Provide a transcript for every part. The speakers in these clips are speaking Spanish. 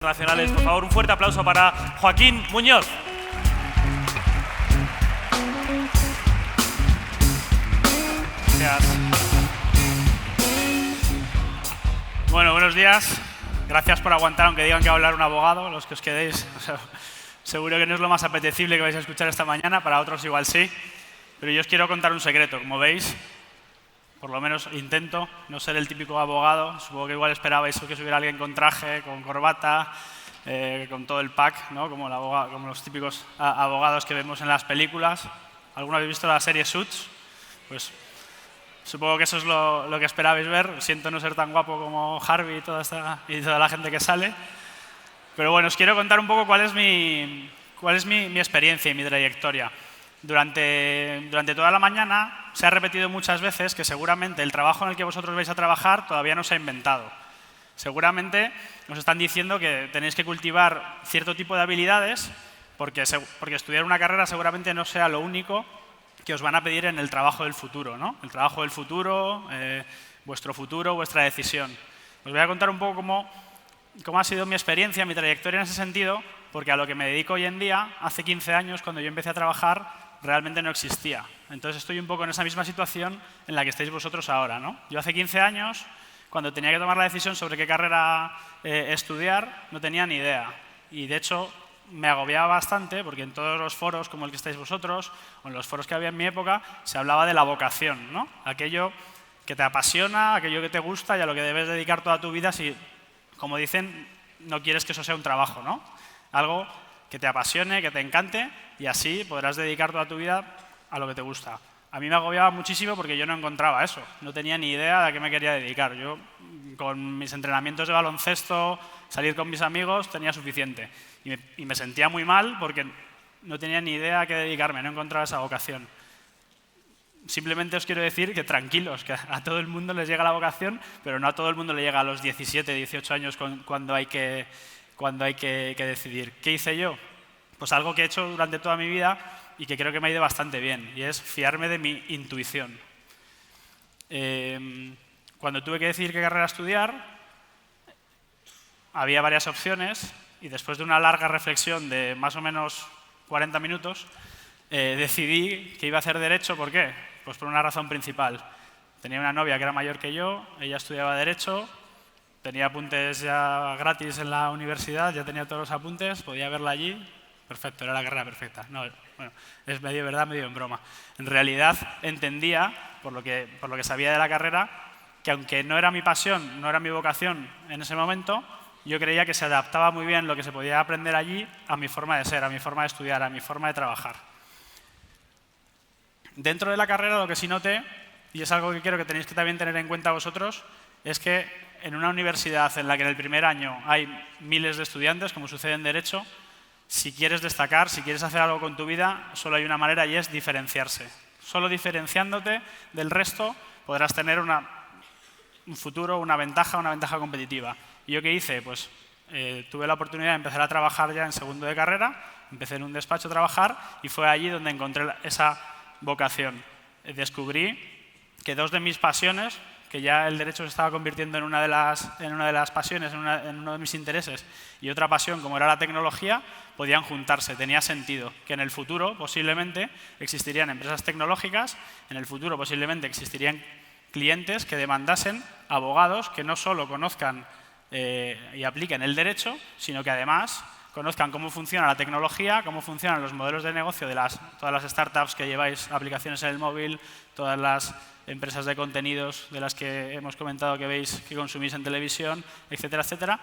Nacionales, por favor, un fuerte aplauso para Joaquín Muñoz. Gracias. Bueno, buenos días. Gracias por aguantar, aunque digan que va a hablar un abogado, los que os quedéis. Seguro que no es lo más apetecible que vais a escuchar esta mañana, para otros igual sí. Pero yo os quiero contar un secreto. Como veis, por lo menos intento no ser el típico abogado. Supongo que igual esperabais que subiera alguien con traje, con corbata, con todo el pack, ¿no? como los típicos abogados que vemos en las películas. ¿Alguno habéis visto la serie Suits? Pues supongo que eso es lo que esperabais ver. Siento no ser tan guapo como Harvey y toda la gente que sale. Pero bueno, os quiero contar un poco cuál es mi experiencia y mi trayectoria. Durante toda la mañana se ha repetido muchas veces que seguramente el trabajo en el que vosotros vais a trabajar todavía no se ha inventado. Seguramente os están diciendo que tenéis que cultivar cierto tipo de habilidades porque estudiar una carrera seguramente no sea lo único que os van a pedir en el trabajo del futuro, ¿no? El trabajo del futuro, vuestro futuro, vuestra decisión. Os voy a contar un poco cómo ha sido mi experiencia, mi trayectoria en ese sentido, porque a lo que me dedico hoy en día, hace 15 años, cuando yo empecé a trabajar, realmente no existía. Entonces estoy un poco en esa misma situación en la que estáis vosotros ahora, ¿no? Yo hace 15 años, cuando tenía que tomar la decisión sobre qué carrera estudiar, no tenía ni idea. Y de hecho me agobiaba bastante porque en todos los foros como el que estáis vosotros, o en los foros que había en mi época, se hablaba de la vocación, ¿no? Aquello que te apasiona, aquello que te gusta y a lo que debes dedicar toda tu vida si, como dicen, no quieres que eso sea un trabajo, ¿no? Algo que te apasione, que te encante y así podrás dedicar toda tu vida a lo que te gusta. A mí me agobiaba muchísimo porque yo no encontraba eso, no tenía ni idea de a qué me quería dedicar. Yo, con mis entrenamientos de baloncesto, salir con mis amigos, tenía suficiente. Y me sentía muy mal porque no tenía ni idea a qué dedicarme, no encontraba esa vocación. Simplemente os quiero decir que tranquilos, que a todo el mundo les llega la vocación, pero no a todo el mundo le llega a los 17, 18 años cuando hay que decidir. ¿Qué hice yo? Pues algo que he hecho durante toda mi vida y que creo que me ha ido bastante bien, y es fiarme de mi intuición. Cuando tuve que decidir qué carrera estudiar, había varias opciones y después de una larga reflexión de más o menos 40 minutos, decidí que iba a hacer Derecho. ¿Por qué? Pues por una razón principal. Tenía una novia que era mayor que yo, ella estudiaba Derecho, tenía apuntes ya gratis en la universidad, ya tenía todos los apuntes, podía verla allí. Perfecto, era la carrera perfecta. No, bueno, es medio verdad, medio en broma. En realidad entendía, por lo que sabía de la carrera, que aunque no era mi pasión, no era mi vocación en ese momento, yo creía que se adaptaba muy bien lo que se podía aprender allí a mi forma de ser, a mi forma de estudiar, a mi forma de trabajar. Dentro de la carrera lo que sí noté, y es algo que quiero que tenéis que también tener en cuenta vosotros, es que en una universidad en la que en el primer año hay miles de estudiantes, como sucede en Derecho, si quieres destacar, si quieres hacer algo con tu vida, solo hay una manera y es diferenciarse. Solo diferenciándote del resto podrás tener un futuro, una ventaja competitiva. ¿Y yo qué hice? Pues tuve la oportunidad de empezar a trabajar ya en segundo de carrera, empecé en un despacho a trabajar y fue allí donde encontré esa vocación. Descubrí que dos de mis pasiones, que ya el Derecho se estaba convirtiendo en una de las pasiones, en uno de mis intereses, y otra pasión, como era la tecnología, podían juntarse, tenía sentido. Que en el futuro, posiblemente, existirían empresas tecnológicas, en el futuro, posiblemente, existirían clientes que demandasen abogados que no solo conozcan y apliquen el Derecho, sino que además conozcan cómo funciona la tecnología, cómo funcionan los modelos de negocio de todas las startups que lleváis aplicaciones en el móvil, todas las empresas de contenidos de las que hemos comentado que veis que consumís en televisión, etcétera, etcétera.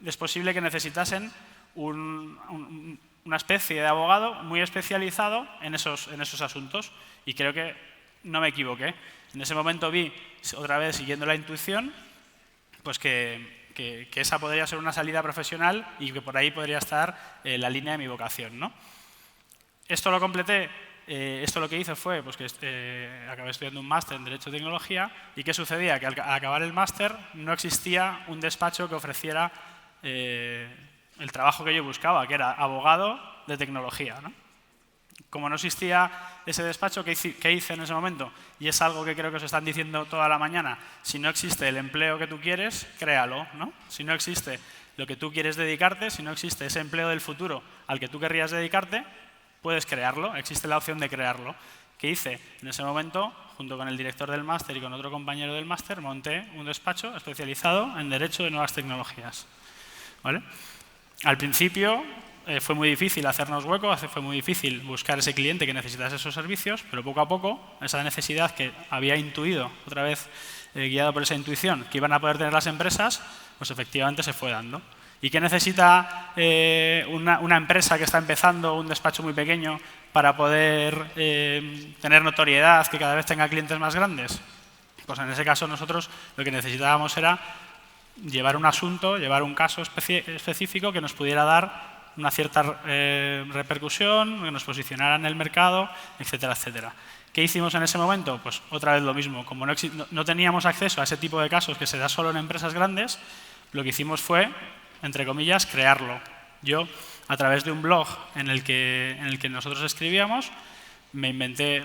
Es posible que necesitasen una especie de abogado muy especializado en esos asuntos, y creo que no me equivoqué. En ese momento vi, otra vez siguiendo la intuición, pues que esa podría ser una salida profesional y que por ahí podría estar la línea de mi vocación, ¿no? Esto lo completé. Esto lo que hice fue pues, que acabé estudiando un máster en Derecho y Tecnología. ¿Y qué sucedía? Que al acabar el máster no existía un despacho que ofreciera el trabajo que yo buscaba, que era abogado de tecnología, ¿no? Como no existía ese despacho, ¿qué hice en ese momento? Y es algo que creo que os están diciendo toda la mañana. Si no existe el empleo que tú quieres, créalo, ¿no? Si no existe lo que tú quieres dedicarte, si no existe ese empleo del futuro al que tú querrías dedicarte, puedes crearlo, existe la opción de crearlo. ¿Qué hice? En ese momento, junto con el director del máster y con otro compañero del máster, monté un despacho especializado en Derecho de Nuevas Tecnologías. ¿Vale? Al principio fue muy difícil hacernos hueco, fue muy difícil buscar ese cliente que necesitase esos servicios, pero poco a poco esa necesidad que había intuido, otra vez guiado por esa intuición, que iban a poder tener las empresas, pues efectivamente se fue dando. ¿Y qué necesita una empresa que está empezando, un despacho muy pequeño, para poder tener notoriedad, que cada vez tenga clientes más grandes? Pues en ese caso nosotros lo que necesitábamos era llevar un asunto, llevar un caso específico que nos pudiera dar una cierta repercusión, que nos posicionara en el mercado, etcétera, etcétera. ¿Qué hicimos en ese momento? Pues otra vez lo mismo. Como no teníamos acceso a ese tipo de casos que se da solo en empresas grandes, lo que hicimos fue, entre comillas, crearlo. Yo, a través de un blog en el que nosotros escribíamos, me inventé,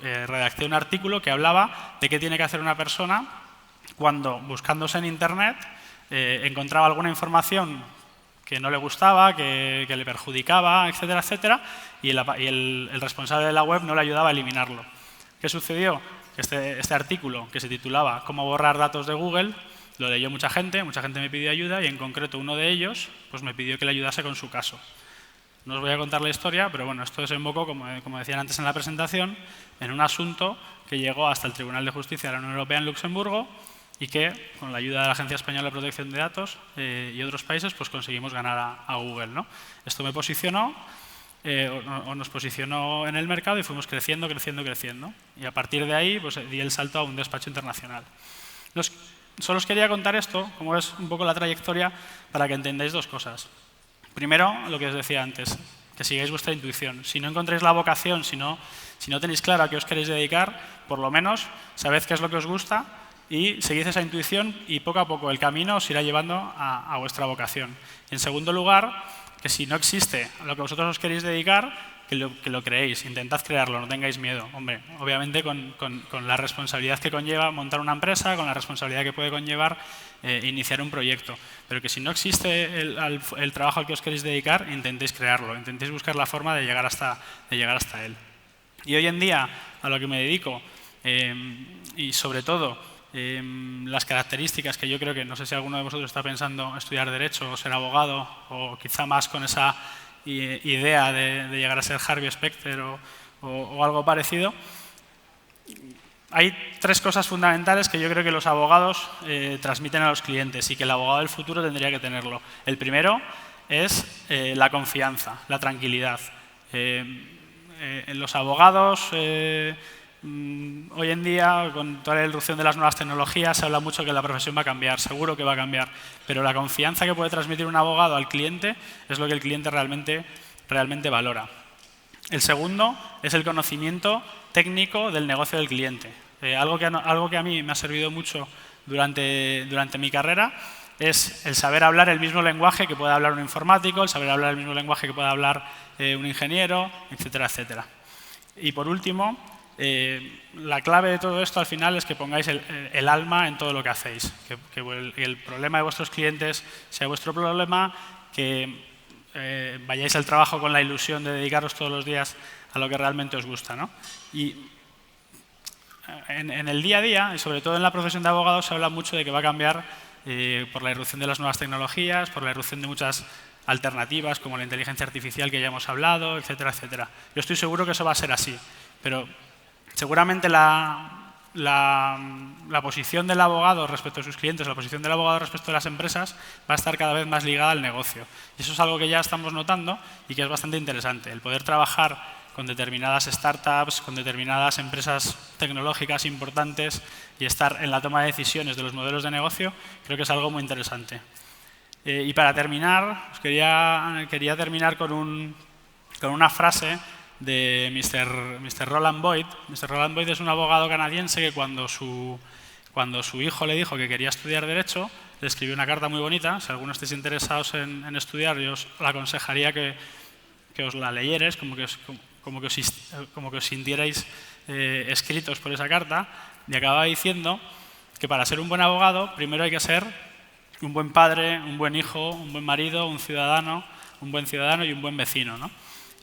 redacté un artículo que hablaba de qué tiene que hacer una persona cuando, buscándose en Internet, encontraba alguna información que no le gustaba, que le perjudicaba, etcétera, etcétera, y el responsable de la web no le ayudaba a eliminarlo. ¿Qué sucedió? Este artículo, que se titulaba «Cómo borrar datos de Google», lo leyó mucha gente me pidió ayuda y en concreto uno de ellos pues me pidió que le ayudase con su caso. No os voy a contar la historia, pero bueno, esto desembocó, como decían antes en la presentación, en un asunto que llegó hasta el Tribunal de Justicia de la Unión Europea en Luxemburgo y que, con la ayuda de la Agencia Española de Protección de Datos y otros países, pues conseguimos ganar a Google, ¿no? Esto me posicionó, o nos posicionó en el mercado y fuimos creciendo, creciendo, creciendo. Y a partir de ahí pues, di el salto a un despacho internacional. Solo os quería contar esto, como es un poco la trayectoria, para que entendáis dos cosas. Primero, lo que os decía antes, que sigáis vuestra intuición. Si no encontráis la vocación, si no tenéis claro a qué os queréis dedicar, por lo menos sabed qué es lo que os gusta y seguid esa intuición y poco a poco el camino os irá llevando a vuestra vocación. Y en segundo lugar, que si no existe a lo que vosotros os queréis dedicar, que lo creéis, intentad crearlo, no tengáis miedo. Hombre, obviamente con la responsabilidad que conlleva montar una empresa, con la responsabilidad que puede conllevar iniciar un proyecto. Pero que si no existe el trabajo al que os queréis dedicar, intentéis crearlo, intentéis buscar la forma de llegar hasta él. Y hoy en día, a lo que me dedico, y sobre todo las características que yo creo que, no sé si alguno de vosotros está pensando estudiar Derecho o ser abogado, o quizá más con esa idea de llegar a ser Harvey Specter o algo parecido. Hay tres cosas fundamentales que yo creo que los abogados transmiten a los clientes y que el abogado del futuro tendría que tenerlo. El primero es la confianza, la tranquilidad. Los abogados, hoy en día, con toda la irrupción de las nuevas tecnologías, se habla mucho que la profesión va a cambiar, seguro que va a cambiar, pero la confianza que puede transmitir un abogado al cliente es lo que el cliente realmente valora. El segundo es el conocimiento técnico del negocio del cliente. Algo que a mí me ha servido mucho durante mi carrera es el saber hablar el mismo lenguaje que pueda hablar un informático, el saber hablar el mismo lenguaje que pueda hablar un ingeniero, etcétera, etcétera. Y por último, la clave de todo esto al final es que pongáis el alma en todo lo que hacéis, que el problema de vuestros clientes sea vuestro problema, que vayáis al trabajo con la ilusión de dedicaros todos los días a lo que realmente os gusta, ¿no? Y en el día a día, y sobre todo en la profesión de abogado, se habla mucho de que va a cambiar por la irrupción de las nuevas tecnologías, por la irrupción de muchas alternativas como la inteligencia artificial que ya hemos hablado, etcétera, etcétera. Yo estoy seguro que eso va a ser así, pero seguramente la posición del abogado respecto a sus clientes, la posición del abogado respecto a las empresas va a estar cada vez más ligada al negocio. Y eso es algo que ya estamos notando y que es bastante interesante. El poder trabajar con determinadas startups, con determinadas empresas tecnológicas importantes y estar en la toma de decisiones de los modelos de negocio, creo que es algo muy interesante. Y para terminar, quería terminar con una frase de Mr. Roland Boyd. Mr. Roland Boyd es un abogado canadiense que cuando su hijo le dijo que quería estudiar Derecho, le escribió una carta muy bonita. Si alguno estáis interesados en estudiar, yo os la aconsejaría que os la leyerais, como que como que os sintierais escritos por esa carta, y acababa diciendo que para ser un buen abogado primero hay que ser un buen padre, un buen hijo, un buen marido, un buen ciudadano y un buen vecino, ¿no?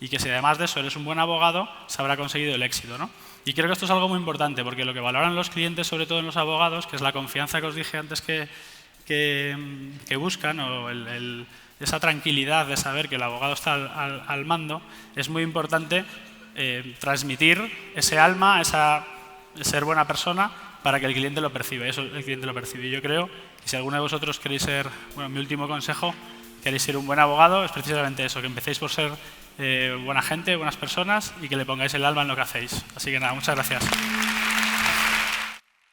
Y que si además de eso eres un buen abogado, se habrá conseguido el éxito, ¿no? Y creo que esto es algo muy importante, porque lo que valoran los clientes, sobre todo en los abogados, que es la confianza que os dije antes que buscan, o esa tranquilidad de saber que el abogado está al mando, es muy importante transmitir ese alma, ser buena persona, para que el cliente lo perciba. Eso el cliente lo percibe. Y yo creo que si alguno de vosotros queréis ser, bueno, mi último consejo, queréis ser un buen abogado, es precisamente eso, que empecéis por ser buena gente, buenas personas, y que le pongáis el alma en lo que hacéis. Así que nada, muchas gracias.